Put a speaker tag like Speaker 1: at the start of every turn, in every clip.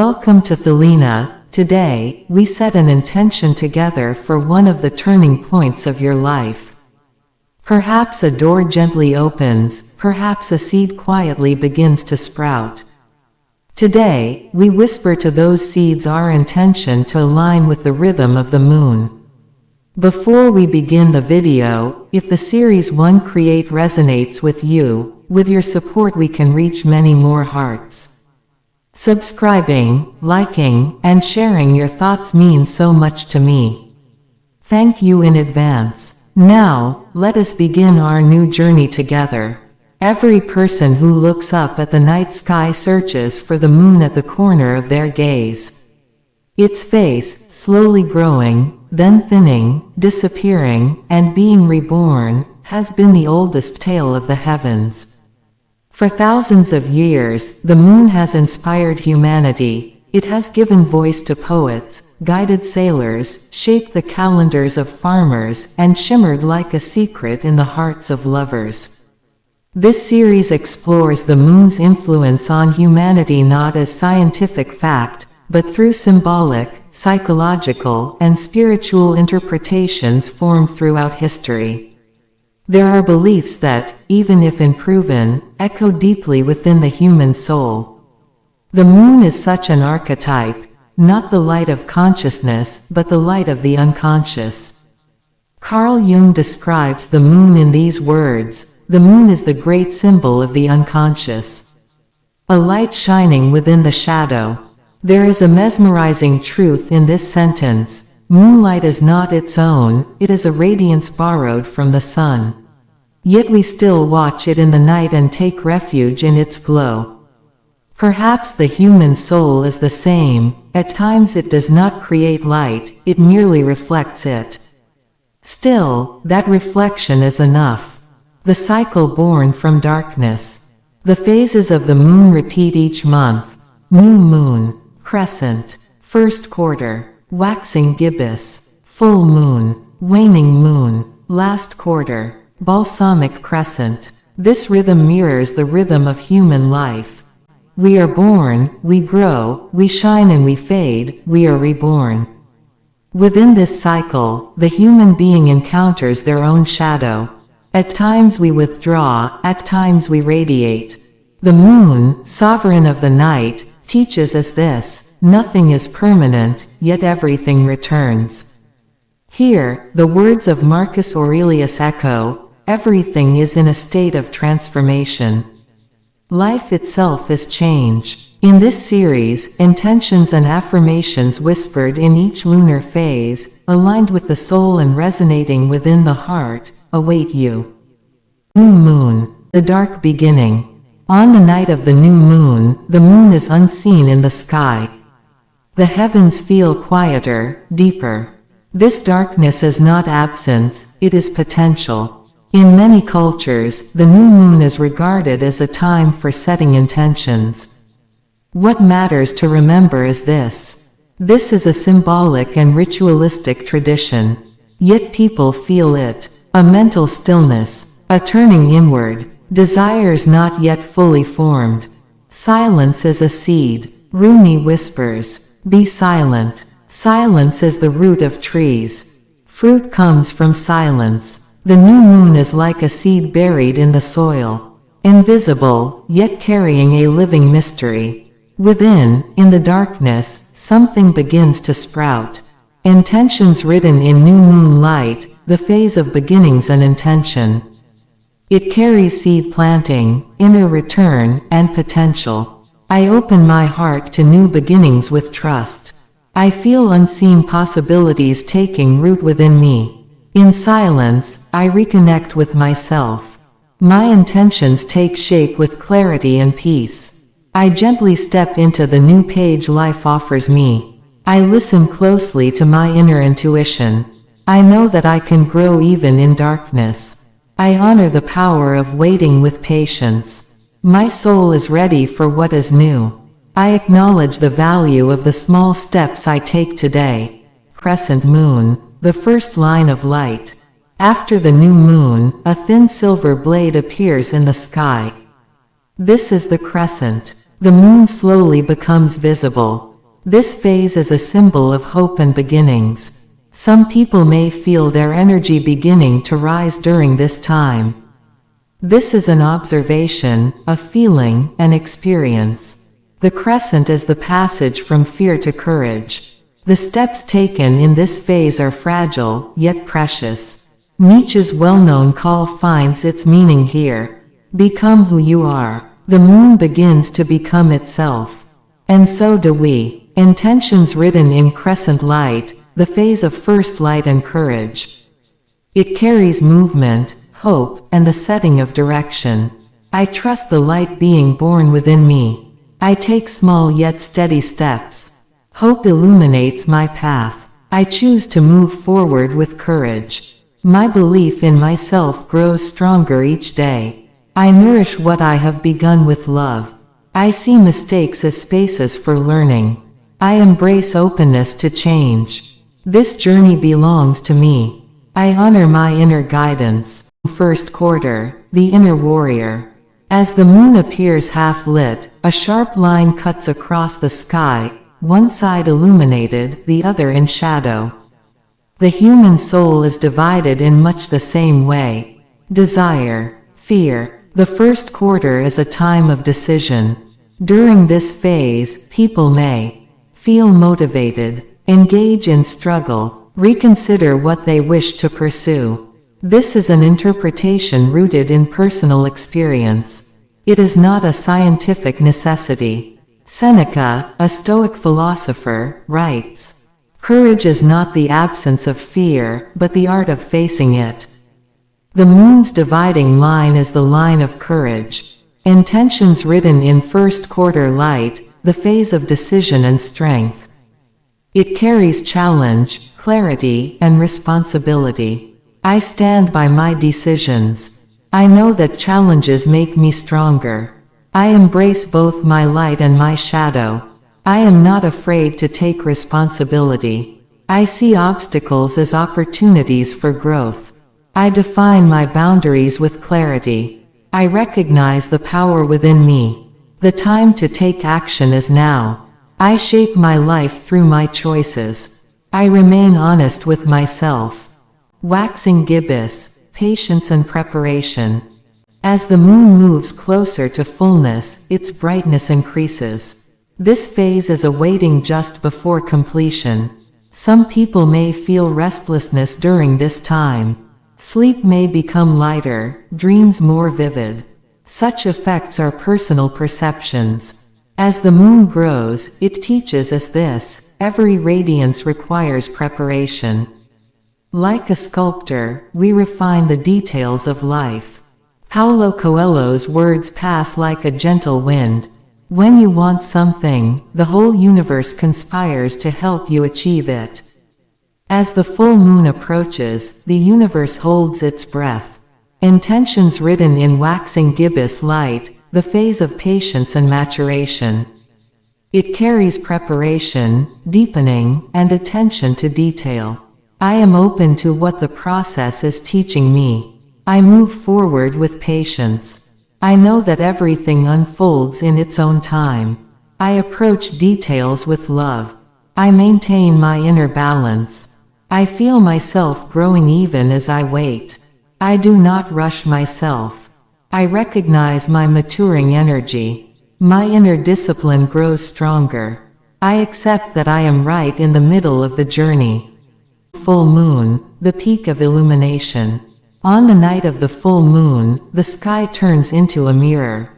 Speaker 1: Welcome to Thelina. Today, we set an intention together for one of the turning points of your life. Perhaps a door gently opens, perhaps a seed quietly begins to sprout. Today, we whisper to those seeds our intention to align with the rhythm of the moon. Before we begin the video, if the Series 1 Create resonates with you, with your support we can reach many more hearts. Subscribing, liking, and sharing your thoughts means so much to me. Thank you in advance. Now, let us begin our new journey together. Every person who looks up at the night sky searches for the moon at the corner of their gaze. Its face, slowly growing, then thinning, disappearing, and being reborn, has been the oldest tale of the heavens. For thousands of years, the moon has inspired humanity. It has given voice to poets, guided sailors, shaped the calendars of farmers, and shimmered like a secret in the hearts of lovers. This series explores the moon's influence on humanity not as scientific fact, but through symbolic, psychological, and spiritual interpretations formed throughout history. There are beliefs that, even if unproven, echo deeply within the human soul. The moon is such an archetype, not the light of consciousness, but the light of the unconscious. Carl Jung describes the moon in these words: the moon is the great symbol of the unconscious. A light shining within the shadow. There is a mesmerizing truth in this sentence. Moonlight is not its own, it is a radiance borrowed from the sun. Yet we still watch it in the night and take refuge in its glow. Perhaps the human soul is the same. At times it does not create light, it merely reflects it. Still, that reflection is enough. The cycle born from darkness. The phases of the moon repeat each month. New moon. Crescent, first quarter, waxing gibbous, full moon, waning moon, last quarter, balsamic crescent. This rhythm mirrors the rhythm of human life. We are born, we grow, we shine and we fade, we are reborn. Within this cycle, the human being encounters their own shadow. At times we withdraw, at times we radiate. The moon, sovereign of the night, teaches us this: nothing is permanent, yet everything returns. Here, the words of Marcus Aurelius echo: everything is in a state of transformation. Life itself is change. In this series, intentions and affirmations whispered in each lunar phase, aligned with the soul and resonating within the heart, await you. New moon, the dark beginning. On the night of the new moon, the moon is unseen in the sky. The heavens feel quieter, deeper. This darkness is not absence, it is potential. In many cultures, the new moon is regarded as a time for setting intentions. What matters to remember is this. This is a symbolic and ritualistic tradition. Yet people feel it. A mental stillness, a turning inward. Desires not yet fully formed. Silence is a seed. Rumi whispers, be silent. Silence is the root of trees. Fruit comes from silence. The new moon is like a seed buried in the soil. Invisible, yet carrying a living mystery. Within, in the darkness, something begins to sprout. Intentions written in new moon light, the phase of beginnings and intention. It carries seed planting, inner return, and potential. I open my heart to new beginnings with trust. I feel unseen possibilities taking root within me. In silence, I reconnect with myself. My intentions take shape with clarity and peace. I gently step into the new page life offers me. I listen closely to my inner intuition. I know that I can grow even in darkness. I honor the power of waiting with patience. My soul is ready for what is new. I acknowledge the value of the small steps I take today. Crescent moon, the first line of light. After the new moon, a thin silver blade appears in the sky. This is the crescent. The moon slowly becomes visible. This phase is a symbol of hope and beginnings. Some people may feel their energy beginning to rise during this time. This is an observation, a feeling, an experience. The crescent is the passage from fear to courage. The steps taken in this phase are fragile, yet precious. Nietzsche's well-known call finds its meaning here. Become who you are. The moon begins to become itself. And so do we. Intentions written in crescent light, the phase of first light and courage. It carries movement, hope, and the setting of direction. I trust the light being born within me. I take small yet steady steps. Hope illuminates my path. I choose to move forward with courage. My belief in myself grows stronger each day. I nourish what I have begun with love. I see mistakes as spaces for learning. I embrace openness to change. This journey belongs to me. I honor my inner guidance. First quarter, the inner warrior. As the moon appears half-lit, a sharp line cuts across the sky, one side illuminated, the other in shadow. The human soul is divided in much the same way. Desire, fear. The first quarter is a time of decision. During this phase, people may feel motivated, engage in struggle, reconsider what they wish to pursue. This is an interpretation rooted in personal experience. It is not a scientific necessity. Seneca, a Stoic philosopher, writes, "Courage is not the absence of fear, but the art of facing it." The moon's dividing line is the line of courage. Intentions written in first quarter light, the phase of decision and strength. It carries challenge, clarity, and responsibility. I stand by my decisions. I know that challenges make me stronger. I embrace both my light and my shadow. I am not afraid to take responsibility. I see obstacles as opportunities for growth. I define my boundaries with clarity. I recognize the power within me. The time to take action is now. I shape my life through my choices. I remain honest with myself. Waxing gibbous, patience and preparation. As the moon moves closer to fullness, its brightness increases. This phase is awaiting just before completion. Some people may feel restlessness during this time. Sleep may become lighter, dreams more vivid. Such effects are personal perceptions. As the moon grows, it teaches us this: every radiance requires preparation. Like a sculptor, we refine the details of life. Paulo Coelho's words pass like a gentle wind. When you want something, the whole universe conspires to help you achieve it. As the full moon approaches, the universe holds its breath. Intentions written in waxing gibbous light, the phase of patience and maturation. It carries preparation, deepening, and attention to detail. I am open to what the process is teaching me. I move forward with patience. I know that everything unfolds in its own time. I approach details with love. I maintain my inner balance. I feel myself growing even as I wait. I do not rush myself. I recognize my maturing energy. My inner discipline grows stronger. I accept that I am right in the middle of the journey. Full moon, the peak of illumination. On the night of the full moon, the sky turns into a mirror.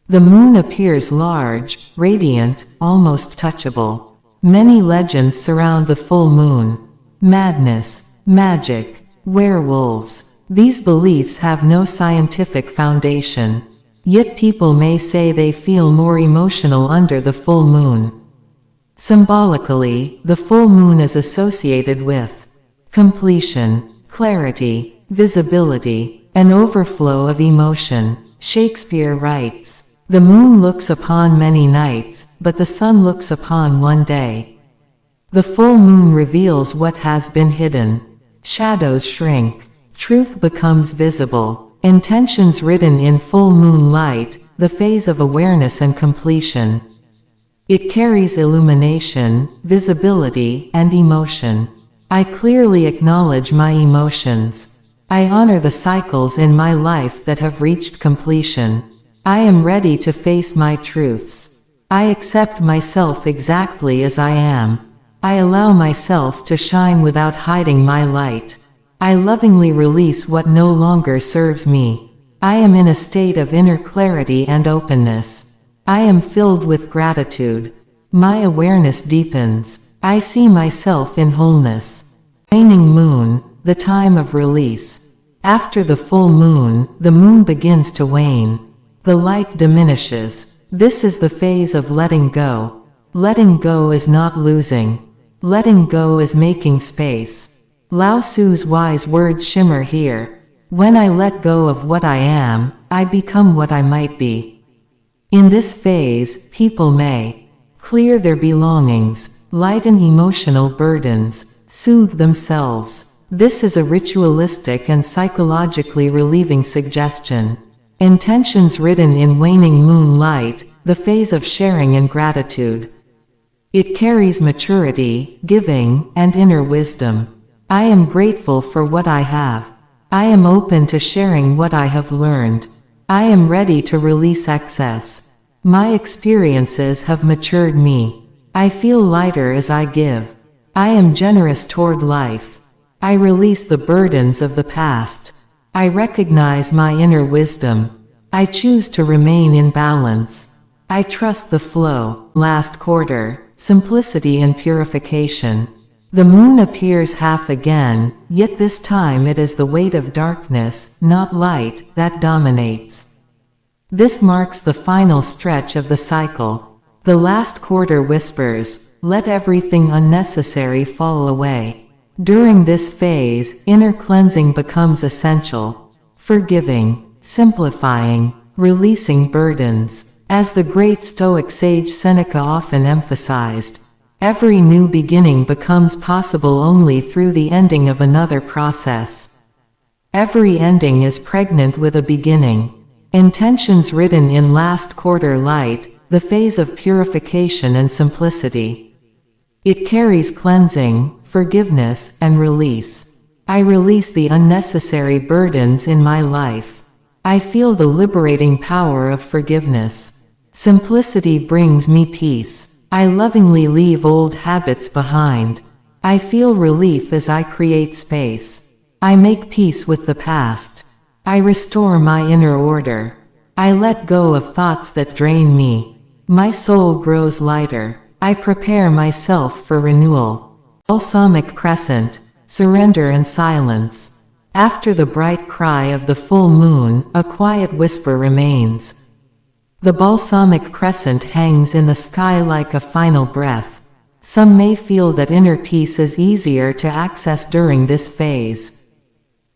Speaker 1: The moon appears large, radiant, almost touchable. Many legends surround the full moon. Madness, magic, werewolves. These beliefs have no scientific foundation. Yet people may say they feel more emotional under the full moon. Symbolically, the full moon is associated with completion, clarity, visibility, an overflow of emotion. Shakespeare writes, "The moon looks upon many nights, but the sun looks upon one day." The full moon reveals what has been hidden. Shadows shrink. Truth becomes visible. Intentions written in full moon light, the phase of awareness and completion. It carries illumination, visibility, and emotion. I clearly acknowledge my emotions. I honor the cycles in my life that have reached completion. I am ready to face my truths. I accept myself exactly as I am. I allow myself to shine without hiding my light. I lovingly release what no longer serves me. I am in a state of inner clarity and openness. I am filled with gratitude. My awareness deepens. I see myself in wholeness. Waning moon, the time of release. After the full moon, the moon begins to wane. The light diminishes. This is the phase of letting go. Letting go is not losing. Letting go is making space. Lao Tzu's wise words shimmer here. When I let go of what I am, I become what I might be. In this phase, people may clear their belongings, lighten emotional burdens, soothe themselves. This is a ritualistic and psychologically relieving suggestion. Intentions written in waning moonlight, the phase of sharing and gratitude. It carries maturity, giving, and inner wisdom. I am grateful for what I have. I am open to sharing what I have learned. I am ready to release excess. My experiences have matured me. I feel lighter as I give. I am generous toward life. I release the burdens of the past. I recognize my inner wisdom. I choose to remain in balance. I trust the flow. Last quarter, simplicity and purification. The moon appears half again, yet this time it is the weight of darkness, not light, that dominates. This marks the final stretch of the cycle. The last quarter whispers, "Let everything unnecessary fall away." During this phase, inner cleansing becomes essential. Forgiving, simplifying, releasing burdens. As the great Stoic sage Seneca often emphasized, every new beginning becomes possible only through the ending of another process. Every ending is pregnant with a beginning. Intentions written in last quarter light, the phase of purification and simplicity. It carries cleansing, forgiveness, and release. I release the unnecessary burdens in my life. I feel the liberating power of forgiveness. Simplicity brings me peace. I lovingly leave old habits behind. I feel relief as I create space. I make peace with the past. I restore my inner order. I let go of thoughts that drain me. My soul grows lighter. I prepare myself for renewal. Balsamic Crescent, surrender and silence. After the bright cry of the full moon, a quiet whisper remains. The balsamic crescent hangs in the sky like a final breath. Some may feel that inner peace is easier to access during this phase.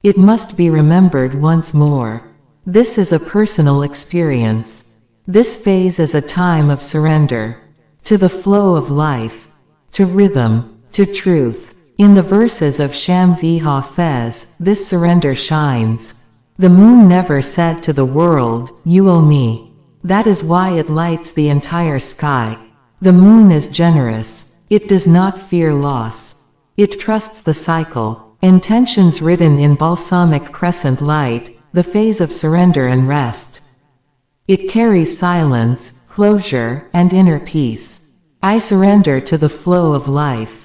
Speaker 1: It must be remembered once more. This is a personal experience. This phase is a time of surrender. To the flow of life. To rhythm. To truth. In the verses of Shams-e Hafez, this surrender shines. The moon never said to the world, "You owe me." That is why it lights the entire sky. The moon is generous. It does not fear loss. It trusts the cycle. Intentions written in balsamic crescent light, the phase of surrender and rest. It carries silence, closure, and inner peace. I surrender to the flow of life.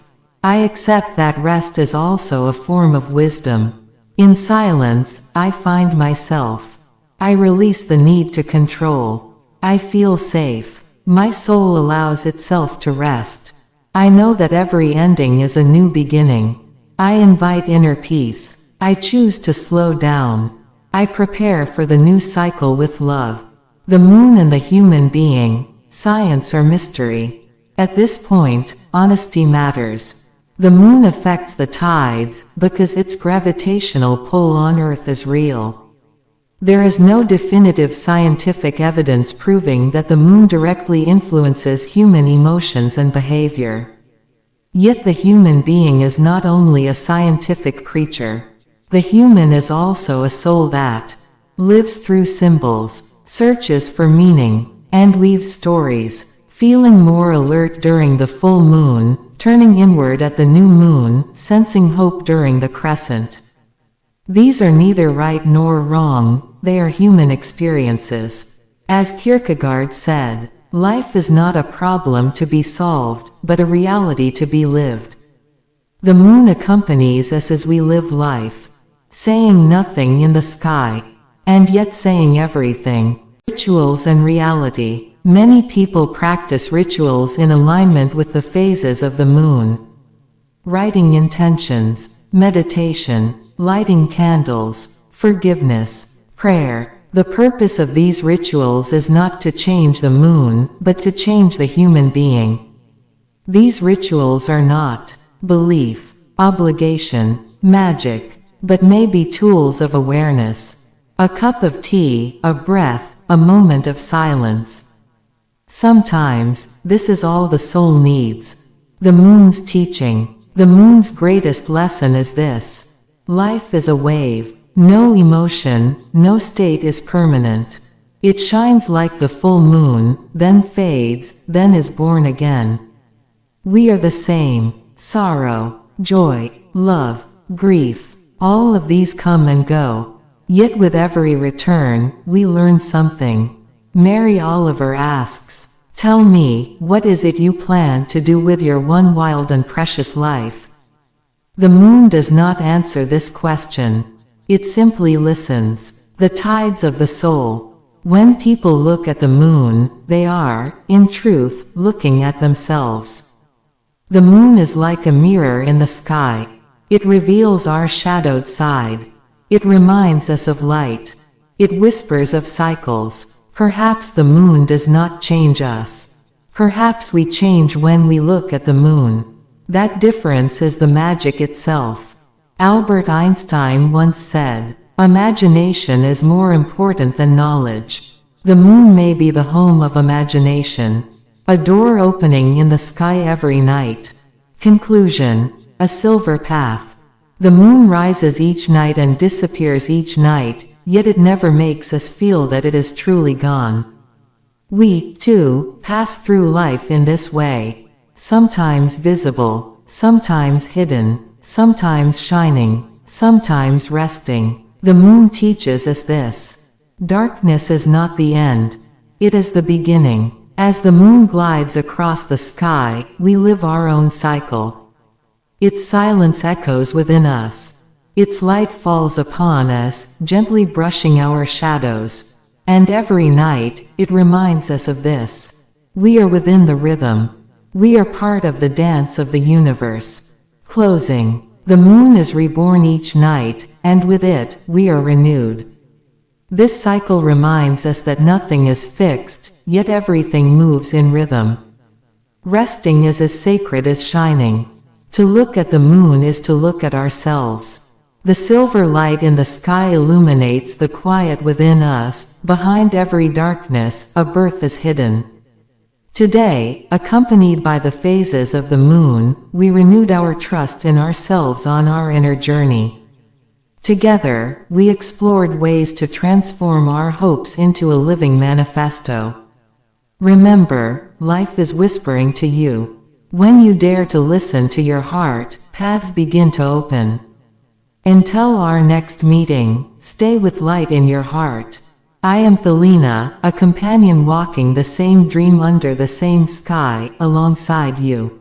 Speaker 1: I accept that rest is also a form of wisdom. In silence, I find myself. I release the need to control. I feel safe. My soul allows itself to rest. I know that every ending is a new beginning. I invite inner peace. I choose to slow down. I prepare for the new cycle with love. The moon and the human being, science or mystery. At this point, honesty matters. The moon affects the tides because its gravitational pull on Earth is real. There is no definitive scientific evidence proving that the moon directly influences human emotions and behavior. Yet the human being is not only a scientific creature. The human is also a soul that lives through symbols, searches for meaning, and weaves stories. feeling more alert during the full moon, turning inward at the new moon, sensing hope during the crescent. These are neither right nor wrong, they are human experiences. As Kierkegaard said, life is not a problem to be solved, but a reality to be lived. The moon accompanies us as we live life, saying nothing in the sky, and yet saying everything. Rituals and reality. Many people practice rituals in alignment with the phases of the moon. Writing intentions, meditation, lighting candles, forgiveness, prayer. The purpose of these rituals is not to change the moon, but to change the human being. These rituals are not belief, obligation, magic, but may be tools of awareness. A cup of tea, a breath, a moment of silence. Sometimes, this is all the soul needs. The moon's teaching. The moon's greatest lesson is this. Life is a wave. No emotion, no state is permanent. It shines like the full moon, then fades, then is born again. We are the same. Sorrow, joy, love, grief, all of these come and go. Yet with every return, we learn something. Mary Oliver asks, "Tell me, what is it you plan to do with your one wild and precious life?" The moon does not answer this question. It simply listens. The tides of the soul. When people look at the moon, they are, in truth, looking at themselves. The moon is like a mirror in the sky. It reveals our shadowed side. It reminds us of light. It whispers of cycles. Perhaps the moon does not change us. Perhaps we change when we look at the moon. That difference is the magic itself. Albert Einstein once said, "Imagination is more important than knowledge." The moon may be the home of imagination. A door opening in the sky every night. Conclusion. A silver path. The moon rises each night and disappears each night, yet it never makes us feel that it is truly gone. We, too, pass through life in this way. Sometimes visible, sometimes hidden, sometimes shining, sometimes resting. The moon teaches us this. Darkness is not the end. It is the beginning. As the moon glides across the sky, we live our own cycle. Its silence echoes within us. Its light falls upon us, gently brushing our shadows. And every night, it reminds us of this. We are within the rhythm. We are part of the dance of the universe. Closing. The moon is reborn each night, and with it, we are renewed. This cycle reminds us that nothing is fixed, yet everything moves in rhythm. Resting is as sacred as shining. To look at the moon is to look at ourselves. The silver light in the sky illuminates the quiet within us. Behind every darkness, a birth is hidden. Today, accompanied by the phases of the moon, we renewed our trust in ourselves on our inner journey. Together, we explored ways to transform our hopes into a living manifesto. Remember, life is whispering to you. When you dare to listen to your heart, paths begin to open. Until our next meeting, stay with light in your heart. I am Thelina, a companion walking the same dream under the same sky, alongside you.